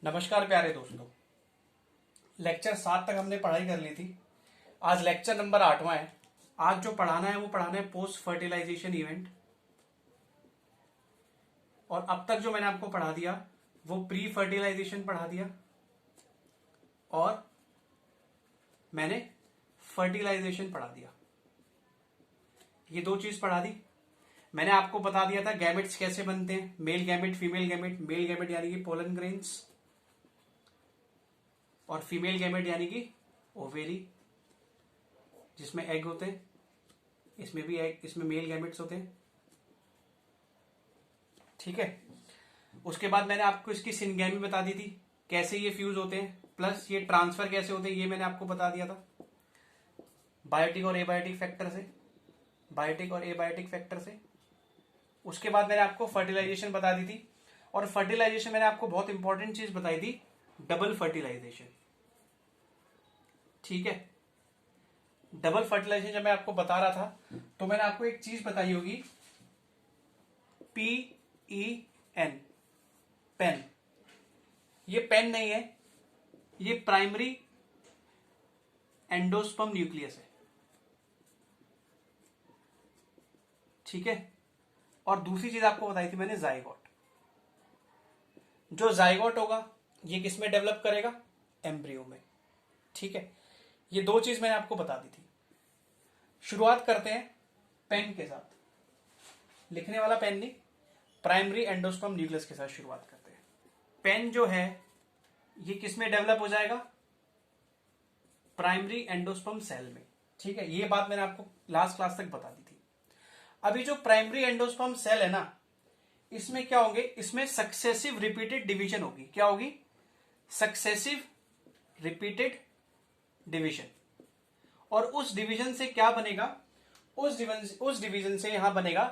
नमस्कार प्यारे दोस्तों। लेक्चर 7 तक हमने पढ़ाई कर ली थी। आज लेक्चर नंबर 8वां है। आज जो पढ़ाना है वो पढ़ाना है पोस्ट फर्टिलाइजेशन इवेंट। और अब तक जो मैंने आपको पढ़ा दिया वो प्री फर्टिलाइजेशन पढ़ा दिया और मैंने फर्टिलाइजेशन पढ़ा दिया। ये दो चीज पढ़ा दी। मैंने आपको बता दिया था गैमेट्स कैसे बनते हैं, male gamete, female gamete. Male gamete यानी कि पोलन ग्रेन्स और फीमेल गैमेट यानी कि ओवेरी, जिसमें एग होते हैं। इसमें भी एग, इसमें मेल गैमेट्स होते हैं। ठीक है। उसके बाद मैंने आपको इसकी सिनगैमी बता दी थी, कैसे ये फ्यूज होते हैं, प्लस ये ट्रांसफर कैसे होते हैं ये मैंने आपको बता दिया था, बायोटिक और एबायोटिक फैक्टर से, बायोटिक और एबायोटिक फैक्टर से। उसके बाद मैंने आपको फर्टिलाइजेशन बता दी थी, और फर्टिलाइजेशन मैंने आपको बहुत इंपॉर्टेंट चीज बताई थी, डबल फर्टिलाइजेशन। ठीक है। डबल फर्टिलाइजेशन जब मैं आपको बता रहा था तो मैंने आपको एक चीज बताई होगी, PEN, पेन। ये पेन नहीं है, ये प्राइमरी एंडोस्पर्म न्यूक्लियस है। ठीक है। और दूसरी चीज आपको बताई थी मैंने, जाइगोट। जो जाइगोट होगा ये किस में डेवलप करेगा, एम्ब्रियो में। ठीक है। ये दो चीज मैंने आपको बता दी थी। शुरुआत करते हैं पेन के साथ, लिखने वाला पेन नहीं, प्राइमरी एंडोस्पर्म न्यूक्लियस के साथ शुरुआत करते हैं। पेन जो है ये किस में डेवलप हो जाएगा, प्राइमरी एंडोस्पर्म सेल में। ठीक है। ये बात मैंने आपको लास्ट क्लास तक बता दी थी। अभी जो प्राइमरी एंडोस्पर्म सेल है ना, इसमें क्या होंगे, इसमें सक्सेसिव रिपीटेड डिवीजन होगी। क्या होगी, सक्सेसिव रिपीटेड डिवीजन। और उस डिवीजन से क्या बनेगा, उस डिवीजन से यहां बनेगा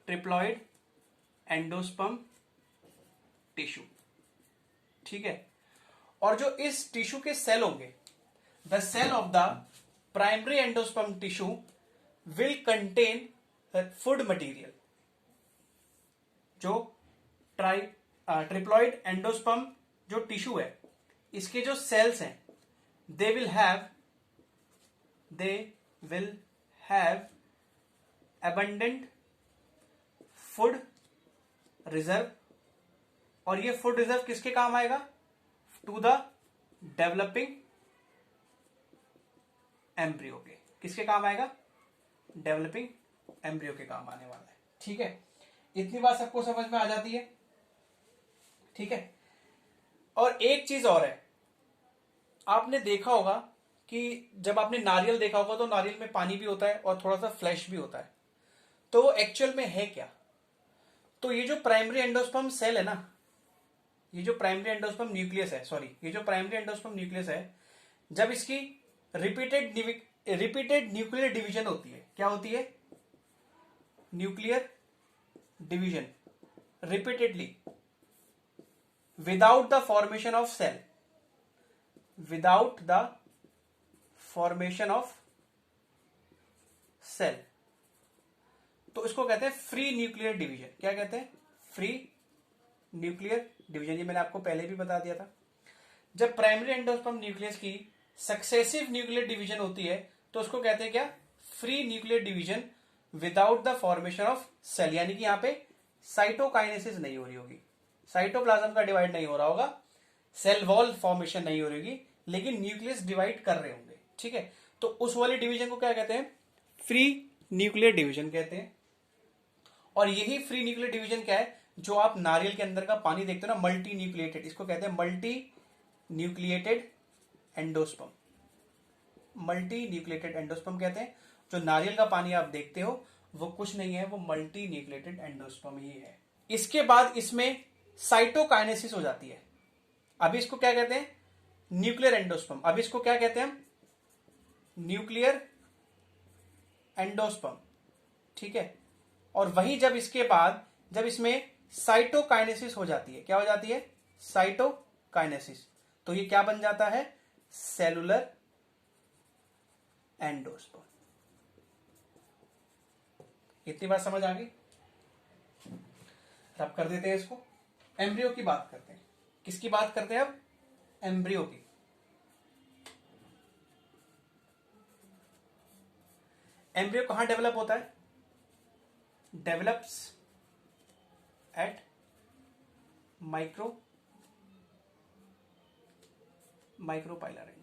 ट्रिप्लॉइड एंडोस्पर्म टिश्यू। ठीक है। और जो इस टिश्यू के सेल होंगे, the cell of the primary endosperm tissue will contain food material. जो ट्रिप्लॉइड एंडोस्पर्म जो टिश्यू है, इसके जो सेल्स हैं, they will have abundant food reserve. और ये फूड रिजर्व किसके काम आएगा, टू द डेवलपिंग एम्ब्रियो के। किसके काम आएगा, डेवलपिंग एम्ब्रियो के काम आने वाला है। ठीक है। इतनी बात सबको समझ में आ जाती है। ठीक है। और एक चीज और है, आपने देखा होगा कि जब आपने नारियल देखा होगा तो नारियल में पानी भी होता है और थोड़ा सा फ्लैश भी होता है। तो वो एक्चुअल में है क्या, तो ये जो प्राइमरी एंडोस्पर्म सेल है ना, ये जो प्राइमरी एंडोस्पर्म न्यूक्लियस है, सॉरी, ये जो प्राइमरी एंडोस्पर्म न्यूक्लियस है, जब इसकी रिपीटेड न्यूक्लियर डिवीजन होती है, क्या होती है, nuclear division repeatedly, without the formation of cell, without the formation of cell, तो इसको कहते हैं फ्री न्यूक्लियर डिवीजन। क्या कहते हैं, फ्री न्यूक्लियर डिवीजन। ये मैंने आपको पहले भी बता दिया था। जब प्राइमरी एंडोस्पर्म न्यूक्लियस की सक्सेसिव न्यूक्लियर डिवीजन होती है तो उसको कहते हैं क्या, free nuclear division without the formation of cell. यानी कि यहां पे साइटोकाइनेसिस नहीं हो रही होगी, साइटोप्लाज्म का डिवाइड नहीं हो रहा होगा, सेल वॉल फॉर्मेशन नहीं हो रही होगी, लेकिन न्यूक्लियस डिवाइड कर रहे होंगे। ठीक है। तो उस वाली डिवीजन को क्या कहते हैं, फ्री न्यूक्लियर डिवीजन कहते हैं। और यही फ्री न्यूक्लियर डिवीजन क्या है, जो आप नारियल के अंदर का पानी देखते हो ना, मल्टी न्यूक्लिएटेड, इसको कहते हैं multi nucleated endosperm. Multi nucleated endosperm कहते हैं। जो नारियल का पानी आप देखते हो वो कुछ नहीं है, वो मल्टी न्यूक्लिएटेड एंडोस्पर्म ही है। इसके बाद इसमें साइटोकाइनेसिस हो जाती है। अभी इसको क्या कहते हैं, न्यूक्लियर एंडोस्पर्म। अभी इसको क्या कहते हैं, न्यूक्लियर एंडोस्पर्म। ठीक है। और वही जब इसके बाद जब इसमें साइटोकाइनेसिस हो जाती है, क्या हो जाती है, साइटोकाइनेसिस, तो ये क्या बन जाता है, सेलुलर एंडोस्पर्म। इतनी बात समझ आ गई। रब कर देते हैं इसको। एम्ब्रियो की बात करते हैं। किसकी बात करते हैं अब? एम्ब्रियो की। एम्ब्रियो कहां डेवलप होता है? Develops at micropylar end.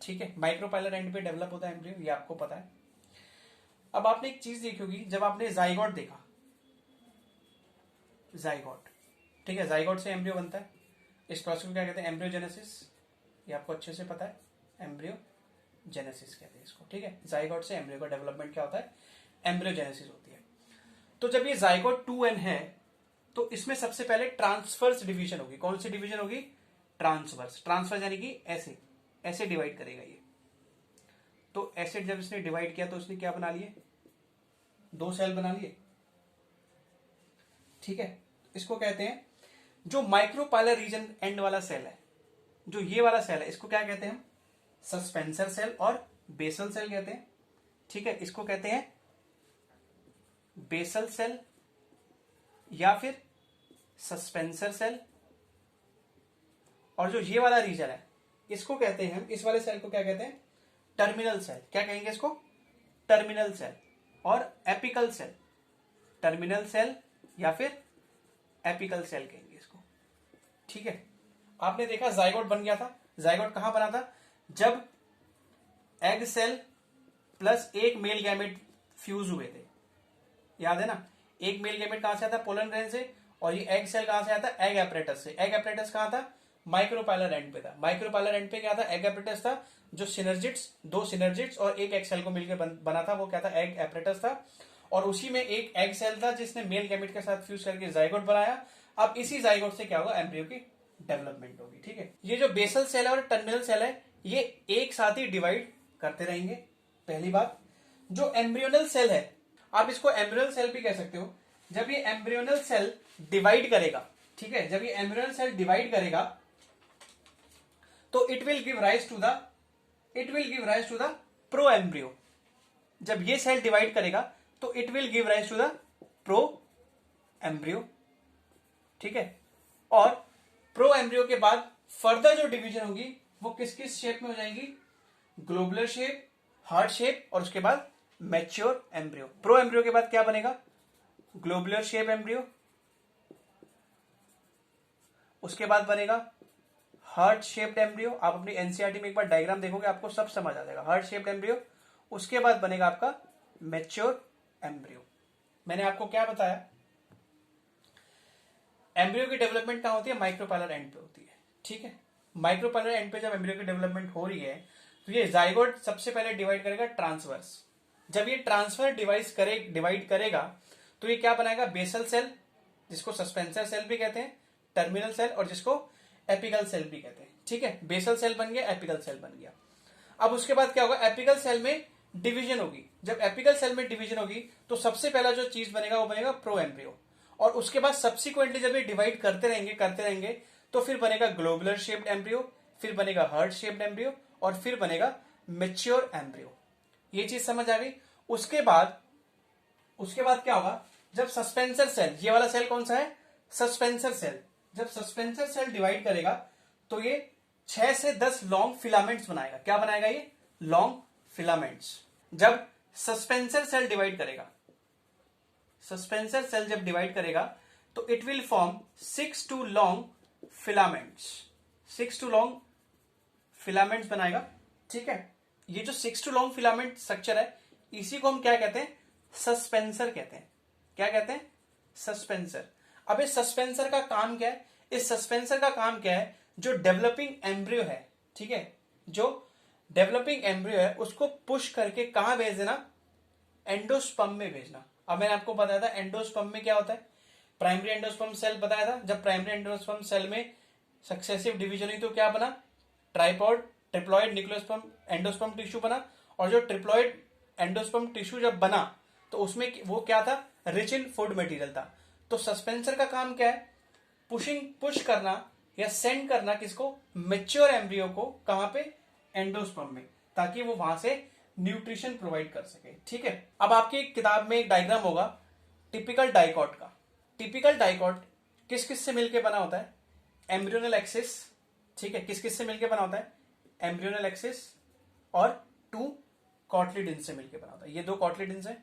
ठीक है, माइक्रोपाइलर एंड पे डेवलप होता है एम्ब्रियो, ये आपको पता है। अब आपने एक चीज देखी होगी, जब आपने जाइगोट देखा, जाइगोट, ठीक है, जाइगोट से एम्ब्रियो बनता है। इस प्रोसेस को क्या कहते हैं? एम्ब्रियोजेनेसिस। ये आपको अच्छे से पता है, एम्ब्रियोजेनेसिस कहते हैं इसको। ठीक है, जाइगोट से एम्ब्रियो का डेवलपमेंट क्या होता है? एम्ब्रियोजेनेसिस होती है। तो जब ये जाइगोट 2n है तो इसमें सबसे पहले ट्रांसफर्स डिवीजन होगी। कौन सी डिवीजन होगी? ट्रांसवर्स। ट्रांसवर्स यानी कि ऐसे ऐसे डिवाइड करेगा ये। तो एसिड जब इसने डिवाइड किया तो इसने क्या बना लिए? 2 सेल बना लिए। ठीक है, इसको कहते हैं, जो माइक्रोपाइलर रीजन एंड वाला सेल है, जो ये वाला सेल है, इसको क्या कहते हैं हम? सस्पेंसर सेल और बेसल सेल कहते हैं। ठीक है, इसको कहते हैं बेसल सेल या फिर सस्पेंसर सेल। और जो ये वाला रीजन है इसको कहते हैं हम, इस वाले सेल को क्या कहते हैं? Terminal cell. क्या कहेंगे इसको? Terminal cell. और एपिकल सेल, टर्मिनल सेल या फिर एपिकल सेल कहेंगे इसको। ठीक है, आपने देखा जाइगोट बन गया था। जाइगोट कहां बना था? जब एग सेल प्लस एक मेल गैमेट फ्यूज हुए थे। याद है ना? एक मेल गैमेट कहां से आता? पोलन ग्रेन से। और ये एग सेल कहां से आता? एग एपरेटस से। एग एपरेटस कहां था? माइक्रोपाइलर एंड पे था। माइक्रोपाइलर एंड पे क्या था? एग एपरेटस था। जो सिनर्जिट्स, 2 सिनर्जिट्स और एक एग सेल को मिलकर बना था, वो क्या था? एग एपरेटस था। और उसी में एक एग सेल था जिसने मेल गैमेट के साथ फ्यूज करके जाइगोट बनाया। अब इसी जाइगोट से क्या होगा? एम्ब्रियो की डेवलपमेंट होगी। ठीक है, ये जो बेसल सेल है और टर्मिनल सेल है, ये एक साथ ही डिवाइड करते रहेंगे। पहली बात, जो एम्ब्रियोनल सेल है, आप इसको एम्ब्रियोनल सेल भी कह सकते हो। जब ये एम्ब्रियोनल सेल डिवाइड करेगा, ठीक है, जब ये एम्ब्रियोनल सेल डिवाइड करेगा तो it will give rise to the proembryo. जब ये सेल डिवाइड करेगा तो it will give rise to the proembryo. ठीक है, और प्रो एम्ब्रियो के बाद फर्दर जो डिवीजन होगी वो किस किस शेप में हो जाएगी? ग्लोबुलर शेप, हार्ट शेप, और उसके बाद मैच्योर एम्ब्रियो। प्रो एम्ब्रियो के बाद क्या बनेगा? ग्लोबुलर शेप एम्ब्रियो, उसके बाद बनेगा हार्ट शेप्ड एम्ब्रियो। आप अपनी एनसीईआरटी में एक बार डायग्राम देखोगे, आपको सब समझ आ जाएगा। हार्ट शेप्ड एम्ब्रियो, उसके बाद बनेगा आपका मैच्योर एम्ब्रियो। मैंने आपको क्या बताया? एम्ब्रियो की डेवलपमेंट कहां होती है? माइक्रोपाइलर एंड पे होती है। ठीक है, माइक्रोपाइलर एंड पे जब एम्ब्रियो की डेवलपमेंट हो रही है तो ये जाइगोट सबसे पहले डिवाइड करेगा ट्रांसवर्स। जब ये ट्रांसफर डिवाइड करेगा तो ये क्या बनाएगा? बेसल सेल, जिसको सस्पेंसर सेल भी कहते हैं, टर्मिनल सेल, और जिसको एपिकल सेल भी कहते हैं। ठीक है, बेसल सेल बन गया, एपिकल सेल बन गया। अब उसके बाद क्या होगा? एपिकल सेल में डिवीजन होगी। जब एपिकल सेल में डिवीजन होगी तो सबसे पहला जो चीज बनेगा वो बनेगा प्रो एम्ब्रियो। और उसके बाद सब्सिक्वेंटली जब ये डिवाइड करते रहेंगे तो फिर बनेगा ग्लोबुलर शेप्ड एम्ब्रियो, फिर बनेगा हार्ट शेप्ड एम्ब्रियो, और फिर बनेगा मैच्योर एम्ब्रियो। ये चीज समझ आ गई? उसके बाद क्या होगा? जब सस्पेंसर सेल, ये वाला सेल कौन सा है? Suspensor cell. जब सस्पेंसर सेल डिवाइड करेगा तो ये 6 से 10 लॉन्ग फिलामेंट्स बनाएगा। क्या बनाएगा? ये लॉन्ग फिलामेंट्स। जब सस्पेंसर सेल डिवाइड करेगा तो it will form 6 to long filaments बनाएगा। ठीक है, ये जो 6 to लॉन्ग फिलामेंट स्ट्रक्चर है, इसी को हम क्या कहते हैं? सस्पेंसर कहते हैं। क्या कहते हैं? सस्पेंसर। अब इस सस्पेंसर का काम क्या है? इस सस्पेंसर का काम क्या है? जो डेवलपिंग एम्ब्रियो है, ठीक है, जो डेवलपिंग एम्ब्रियो है उसको पुश करके कहां भेज देना? एंडोस्पर्म में भेजना। अब मैंने आपको बताया था एंडोस्पर्म में क्या होता है। प्राइमरी एंडोस्पर्म सेल बताया था। जब प्राइमरी एंडोस्पर्म सेल में सक्सेसिव डिवीजन हुई तो क्या बना? ट्रिप्लॉइड न्यूक्लियोस्पर्म एंडोस्पर्म टिश्यू बना। और जो ट्रिप्लॉइड एंडोस्पर्म टिश्यू जब बना तो उसमें वो क्या था? रिच इन फूड मटेरियल था। तो सस्पेंसर का काम क्या है? पुश करना या सेंड करना किसको? मैच्योर एम्ब्रियो को। कहां पे? एंडोस्पर्म में, ताकि वो वहां से न्यूट्रिशन प्रोवाइड कर सके। ठीक है, अब आपकी किताब में एक डायग्राम होगा टिपिकल डाइकॉट का। टिपिकल डाइकॉट किस किस से मिलकर बना होता है? एम्ब्रियोनल एक्सिस, ठीक है, किस किस से मिलकर बना होता है? एम्ब्रियोनल एक्सिस और 2 कॉटलिडिन्स से मिलकर बना होता है। ये 2 कॉटलिडिन्स है,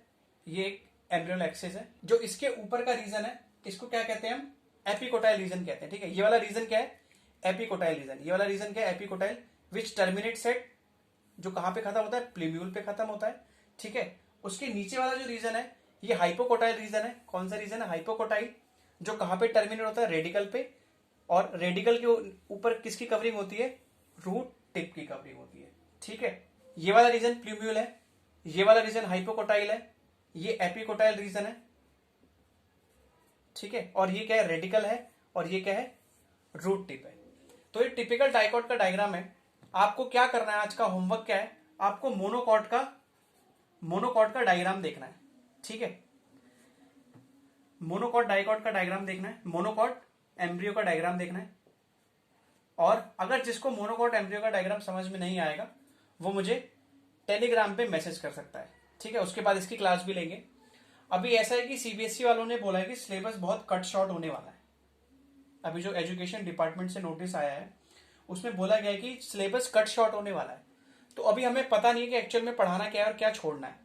ये एक एम्ब्रियोनल एक्सिस है। जो इसके ऊपर का रीजन है इसको क्या कहते हैं? हम एपिकोटाइल रीजन कहते हैं, ठीक है। ये वाला रीजन क्या है? Epicotyl region. ये वाला रीजन क्या है? एपिकोटाइल, विच टर्मिनेट्स एट, जो कहां पे खत्म होता है? प्लीम्यूल पे खत्म होता है, ठीक है। उसके नीचे वाला जो रीजन है ये हाइपोकोटाइल रीजन है। कौन सा रीजन है? हाइपोकोटाइल, जो कहां पे टर्मिनेट होता है? रेडिकल पे। और रेडिकल के ऊपर किसकी कवरिंग होती है? रूट टिप की कवरिंग होती है, ठीक है। ये वाला रीजन प्लूम्यूल है, ये वाला रीजन हाइपोकोटाइल है, ये एपिकोटाइल रीजन है, ठीक है। और ये क्या है? रेडिकल है, और ये क्या है? रूट टिप है। तो ये टिपिकल डाइकॉट का डायग्राम है। आपको क्या करना है? आज का होमवर्क क्या है? आपको मोनोकॉट का डायग्राम देखना है, ठीक है। मोनोकॉट डाइकॉट का डायग्राम देखना है, मोनोकॉट एम्ब्रियो का डायग्राम देखना है। और अगर जिसको मोनोकॉट एम्ब्रियो का डायग्राम समझ में नहीं आएगा वो मुझे टेलीग्राम पे मैसेज कर सकता है, ठीक है। उसके बाद इसकी क्लास भी लेंगे। अभी ऐसा है कि सीबीएसई वालों ने बोला है कि सिलेबस बहुत कट शॉर्ट होने वाला है। अभी जो एजुकेशन डिपार्टमेंट से नोटिस आया है उसमें बोला गया है कि सिलेबस कट शॉर्ट होने वाला है। तो अभी हमें पता नहीं है कि एक्चुअल में पढ़ाना क्या है और क्या छोड़ना है,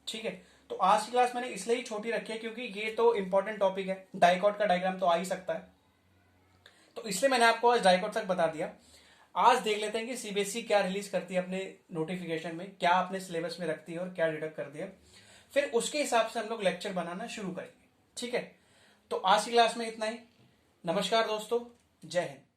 ठीक है। तो आज की क्लास मैंने इसलिए ही छोटी रखी है क्योंकि ये तो इंपॉर्टेंट टॉपिक है, डाइकॉट का डायग्राम तो आ ही सकता है। तो इसलिए मैंने आपको आज डाइकॉट तक बता दिया। आज देख लेते हैं कि सीबीएसई क्या रिलीज करती है अपने नोटिफिकेशन में, क्या अपने सिलेबस में रखती है और क्या डिडक्ट कर दिया। फिर उसके हिसाब से हम लोग लेक्चर बनाना शुरू करेंगे, ठीक है। तो आज की क्लास में इतना ही। नमस्कार दोस्तों, जय हिंद।